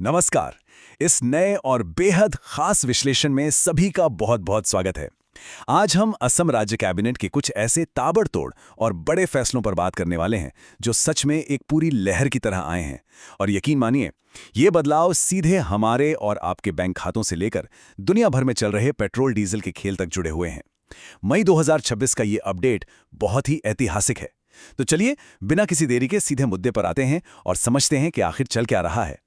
नमस्कार। इस नए और बेहद खास विश्लेषण में सभी का बहुत बहुत स्वागत है। आज हम असम राज्य कैबिनेट के कुछ ऐसे ताबड़तोड़ और बड़े फैसलों पर बात करने वाले हैं जो सच में एक पूरी लहर की तरह आए हैं। और यकीन मानिए, ये बदलाव सीधे हमारे और आपके बैंक खातों से लेकर दुनिया भर में चल रहे पेट्रोल डीजल के खेल तक जुड़े हुए हैं। मई 2026 का ये अपडेट बहुत ही ऐतिहासिक है। तो चलिए बिना किसी देरी के सीधे मुद्दे पर आते हैं और समझते हैं कि आखिर चल क्या रहा है।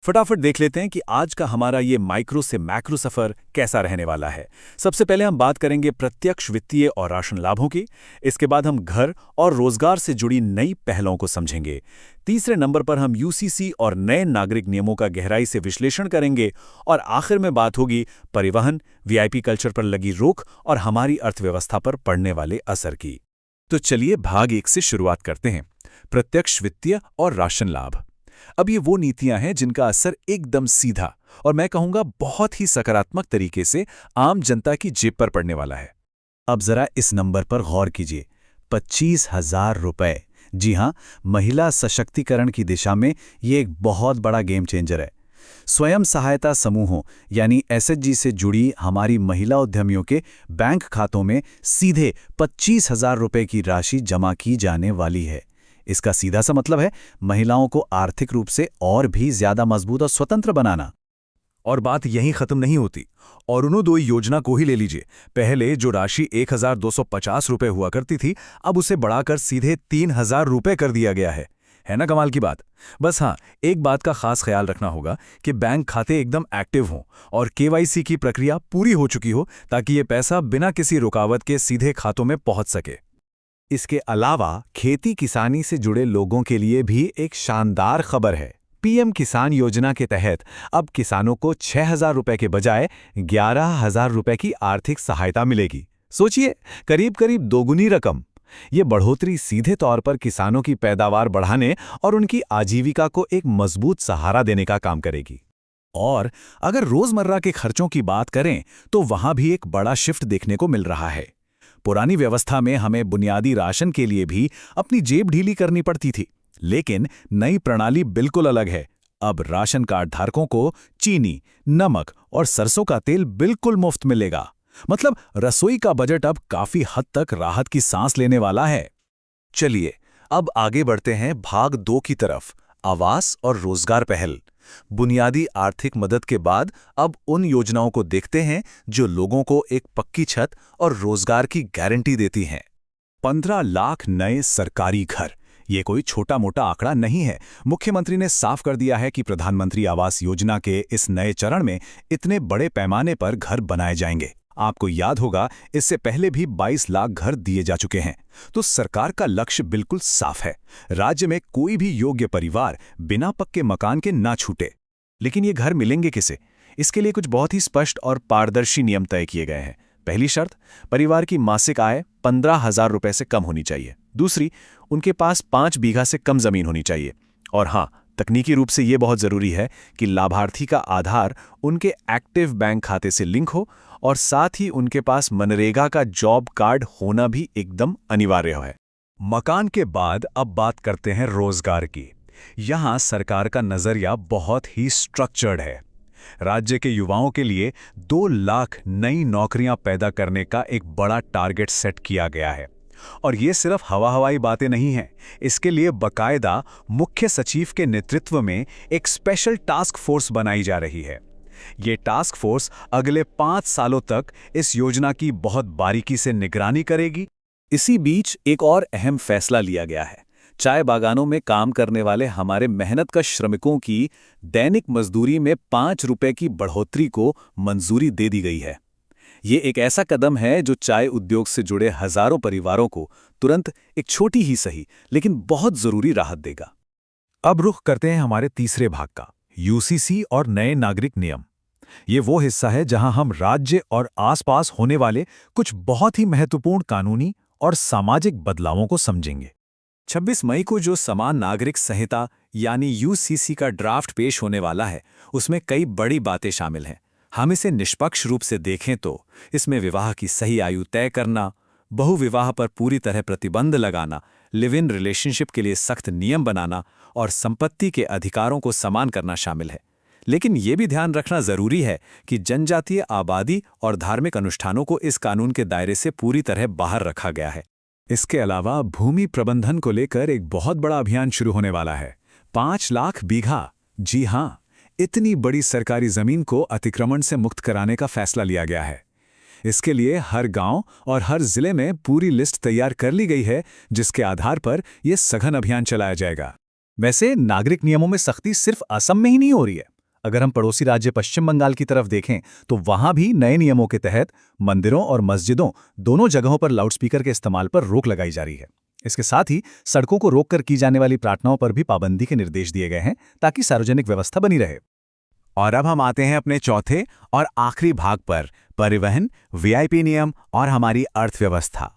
फटाफट देख लेते हैं कि आज का हमारा ये माइक्रो से मैक्रो सफर कैसा रहने वाला है। सबसे पहले हम बात करेंगे प्रत्यक्ष वित्तीय और राशन लाभों की। इसके बाद हम घर और रोजगार से जुड़ी नई पहलों को समझेंगे। तीसरे नंबर पर हम यूसीसी और नए नागरिक नियमों का गहराई से विश्लेषण करेंगे। और आखिर में बात होगी परिवहन, वीआईपी कल्चर पर लगी रोक और हमारी अर्थव्यवस्था पर पड़ने वाले असर की। तो चलिए भाग 1 से शुरुआत करते हैं, प्रत्यक्ष वित्तीय और राशन लाभ। अब ये वो नीतियां हैं जिनका असर एकदम सीधा और मैं कहूंगा बहुत ही सकारात्मक तरीके से आम जनता की जेब पर पड़ने वाला है। अब जरा इस नंबर पर गौर कीजिए, 25,000 रुपए। जी हां, महिला सशक्तिकरण की दिशा में ये एक बहुत बड़ा गेम चेंजर है। स्वयं सहायता समूहों यानी एसएचजी से जुड़ी हमारी महिला उद्यमियों के बैंक खातों में सीधे 25,000 रुपए की राशि जमा की जाने वाली है। इसका सीधा सा मतलब है महिलाओं को आर्थिक रूप से और भी ज्यादा मजबूत और स्वतंत्र बनाना। और बात यहीं खत्म नहीं होती। और अरुणोदय योजना को ही ले लीजिए। पहले जो राशि 1,250 रुपए हुआ करती थी, अब उसे बढ़ाकर सीधे 3,000 रुपए कर दिया गया है ना कमाल की बात। बस हाँ, एक बात का खास ख्याल रखना होगा कि बैंक खाते एकदम एक्टिव हों और केवाईसी की प्रक्रिया पूरी हो चुकी हो, ताकि ये पैसा बिना किसी रुकावट के सीधे खातों में पहुंच सके। इसके अलावा खेती किसानी से जुड़े लोगों के लिए भी एक शानदार खबर है। पीएम किसान योजना के तहत अब किसानों को 6,000 रुपए के बजाय 11,000 रुपए की आर्थिक सहायता मिलेगी। सोचिए, करीब करीब दोगुनी रकम। ये बढ़ोतरी सीधे तौर पर किसानों की पैदावार बढ़ाने और उनकी आजीविका को एक मजबूत सहारा देने का काम करेगी। और अगर रोजमर्रा के खर्चों की बात करें तो वहां भी एक बड़ा शिफ्ट देखने को मिल रहा है। पुरानी व्यवस्था में हमें बुनियादी राशन के लिए भी अपनी जेब ढीली करनी पड़ती थी, लेकिन नई प्रणाली बिल्कुल अलग है। अब राशन कार्ड धारकों को चीनी, नमक और सरसों का तेल बिल्कुल मुफ्त मिलेगा। मतलब रसोई का बजट अब काफी हद तक राहत की सांस लेने वाला है। चलिए अब आगे बढ़ते हैं भाग 2 की तरफ, आवास और रोजगार पहल। बुनियादी आर्थिक मदद के बाद अब उन योजनाओं को देखते हैं जो लोगों को एक पक्की छत और रोजगार की गारंटी देती हैं। 15 लाख नए सरकारी घर, ये कोई छोटा मोटा आंकड़ा नहीं है। मुख्यमंत्री ने साफ कर दिया है कि प्रधानमंत्री आवास योजना के इस नए चरण में इतने बड़े पैमाने पर घर बनाए जाएंगे। आपको याद होगा, इससे पहले भी 22 लाख घर दिए जा चुके हैं। तो सरकार का लक्ष्य बिल्कुल साफ है, राज्य में कोई भी योग्य परिवार बिना पक्के मकान के ना छूटे। लेकिन ये घर मिलेंगे किसे? इसके लिए कुछ बहुत ही स्पष्ट और पारदर्शी नियम तय किए गए हैं। पहली शर्त, परिवार की मासिक आय 15,000 रुपए से कम होनी चाहिए। दूसरी, उनके पास 5 बीघा से कम जमीन होनी चाहिए। और हाँ, तकनीकी रूप से ये बहुत जरूरी है कि लाभार्थी का आधार उनके एक्टिव बैंक खाते से लिंक हो और साथ ही उनके पास मनरेगा का जॉब कार्ड होना भी एकदम अनिवार्य है। मकान के बाद अब बात करते हैं रोजगार की। यहां सरकार का नजरिया बहुत ही स्ट्रक्चर्ड है। राज्य के युवाओं के लिए 2 लाख नई नौकरियां पैदा करने का एक बड़ा टारगेट सेट किया गया है। और ये सिर्फ हवाई बातें नहीं हैं। इसके लिए बकायदा मुख्य सचिव के नेतृत्व में एक स्पेशल टास्क फोर्स बनाई जा रही है। ये टास्क फोर्स अगले 5 सालों तक इस योजना की बहुत बारीकी से निगरानी करेगी। इसी बीच एक और अहम फैसला लिया गया है। चाय बागानों में काम करने वाले हमारे मेहनतकश श्रमिकों की दैनिक मजदूरी में 5 रुपए की बढ़ोतरी को मंजूरी दे दी गई है। ये एक ऐसा कदम है जो चाय उद्योग से जुड़े हजारों परिवारों को तुरंत एक छोटी ही सही लेकिन बहुत जरूरी राहत देगा। अब रुख करते हैं हमारे तीसरे भाग का, यूसीसी और नए नागरिक नियम। ये वो हिस्सा है जहां हम राज्य और आसपास होने वाले कुछ बहुत ही महत्वपूर्ण कानूनी और सामाजिक बदलावों को समझेंगे। 26 मई को जो समान नागरिक संहिता यानी यूसीसी का ड्राफ्ट पेश होने वाला है, उसमें कई बड़ी बातें शामिल हैं। हम इसे निष्पक्ष रूप से देखें तो इसमें विवाह की सही आयु तय करना, बहुविवाह पर पूरी तरह प्रतिबंध लगाना, लिव इन रिलेशनशिप के लिए सख्त नियम बनाना और संपत्ति के अधिकारों को समान करना शामिल है। लेकिन ये भी ध्यान रखना जरूरी है कि जनजातीय आबादी और धार्मिक अनुष्ठानों को इस कानून के दायरे से पूरी तरह बाहर रखा गया है। इसके अलावा भूमि प्रबंधन को लेकर एक बहुत बड़ा अभियान शुरू होने वाला है। 5 लाख बीघा, जी हां, इतनी बड़ी सरकारी जमीन को अतिक्रमण से मुक्त कराने का फैसला लिया गया है। इसके लिए हर गांव और हर जिले में पूरी लिस्ट तैयार कर ली गई है, जिसके आधार पर यह सघन अभियान चलाया जाएगा। वैसे नागरिक नियमों में सख्ती सिर्फ असम में ही नहीं हो रही है। अगर हम पड़ोसी राज्य पश्चिम बंगाल की तरफ देखें तो वहां भी नए नियमों के तहत मंदिरों और मस्जिदों दोनों जगहों पर लाउडस्पीकर के इस्तेमाल पर रोक लगाई जा रही है। इसके साथ ही सड़कों को रोककर की जाने वाली प्रार्थनाओं पर भी पाबंदी के निर्देश दिए गए हैं, ताकि सार्वजनिक व्यवस्था बनी रहे। और अब हम आते हैं अपने चौथे और आखिरी भाग पर, परिवहन, वीआईपी नियम और हमारी अर्थव्यवस्था।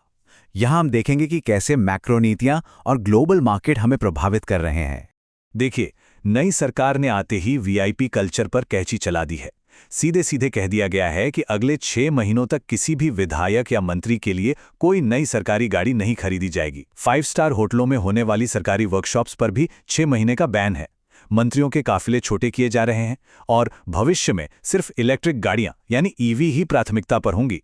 यहां हम देखेंगे कि कैसे मैक्रो नीतियां और ग्लोबल मार्केट हमें प्रभावित कर रहे हैं। देखिए, नई सरकार ने आते ही वीआईपी कल्चर पर कैंची चला दी है। सीधे सीधे कह दिया गया है कि अगले 6 महीनों तक किसी भी विधायक या मंत्री के लिए कोई नई सरकारी गाड़ी नहीं खरीदी जाएगी। 5 स्टार होटलों में होने वाली सरकारी वर्कशॉप्स पर भी 6 महीने का बैन है। मंत्रियों के काफिले छोटे किए जा रहे हैं और भविष्य में सिर्फ इलेक्ट्रिक गाड़ियां यानी ईवी ही प्राथमिकता पर होंगी।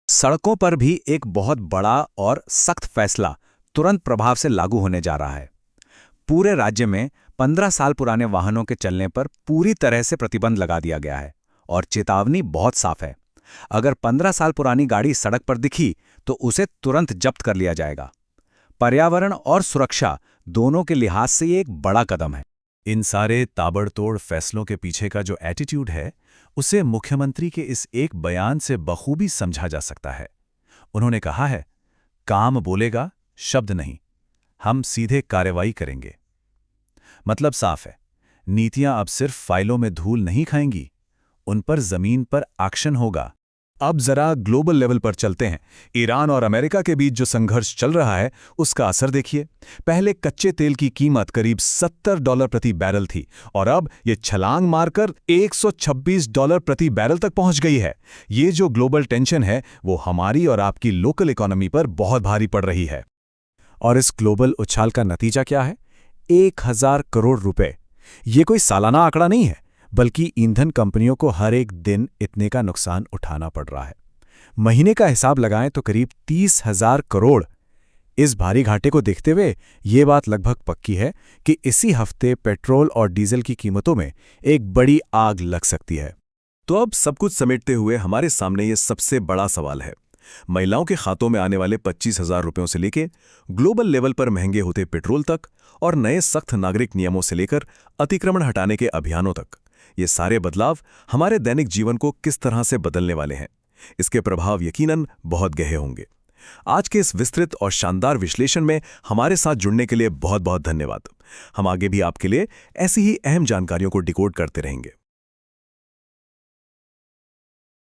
सड़कों पर भी एक बहुत बड़ा और सख्त फैसला तुरंत प्रभाव से लागू होने जा रहा है। पूरे राज्य में 15 साल पुराने वाहनों के चलने पर पूरी तरह से प्रतिबंध लगा दिया गया है और चेतावनी बहुत साफ है। अगर 15 साल पुरानी गाड़ी सड़क पर दिखी तो उसे तुरंत जब्त कर लिया जाएगा। पर्यावरण और सुरक्षा दोनों के लिहाज से ये एक बड़ा कदम है। इन सारे ताबड़तोड़ फैसलों के पीछे का जो एटीट्यूड है, उसे मुख्यमंत्री के इस एक बयान से बखूबी समझा जा सकता है। उन्होंने कहा है, काम बोलेगा, शब्द नहीं, हम सीधे कार्रवाई करेंगे। मतलब साफ है, नीतियां अब सिर्फ फाइलों में धूल नहीं खाएंगी, उन पर जमीन पर एक्शन होगा। अब जरा ग्लोबल लेवल पर चलते हैं। ईरान और अमेरिका के बीच जो संघर्ष चल रहा है, उसका असर देखिए। पहले कच्चे तेल की कीमत करीब $70 प्रति बैरल थी और अब ये छलांग मारकर $126 प्रति बैरल तक पहुंच गई है। ये जो ग्लोबल टेंशन है, वो हमारी और आपकी लोकल इकोनॉमी पर बहुत भारी पड़ रही है। और इस ग्लोबल उछाल का नतीजा क्या है? 1000 करोड़ रुपए। ये कोई सालाना आंकड़ा नहीं है, बल्कि ईंधन कंपनियों को हर एक दिन इतने का नुकसान उठाना पड़ रहा है। महीने का हिसाब लगाएं तो करीब 30,000 करोड़। इस भारी घाटे को देखते हुए ये बात लगभग पक्की है कि इसी हफ्ते पेट्रोल और डीजल की कीमतों में एक बड़ी आग लग सकती है। तो अब सब कुछ समेटते हुए हमारे सामने ये सबसे बड़ा सवाल है। महिलाओं के खातों में आने वाले 25,000 रुपयों से लेकर ग्लोबल लेवल पर महंगे होते पेट्रोल तक और नए सख्त नागरिक नियमों से लेकर अतिक्रमण हटाने के अभियानों तक, ये सारे बदलाव हमारे दैनिक जीवन को किस तरह से बदलने वाले हैं, इसके प्रभाव यकीनन बहुत गहरे होंगे। आज के इस विस्तृत और शानदार विश्लेषण में हमारे साथ जुड़ने के लिए बहुत बहुत धन्यवाद। हम आगे भी आपके लिए ऐसी ही अहम जानकारियों को डिकोड करते रहेंगे।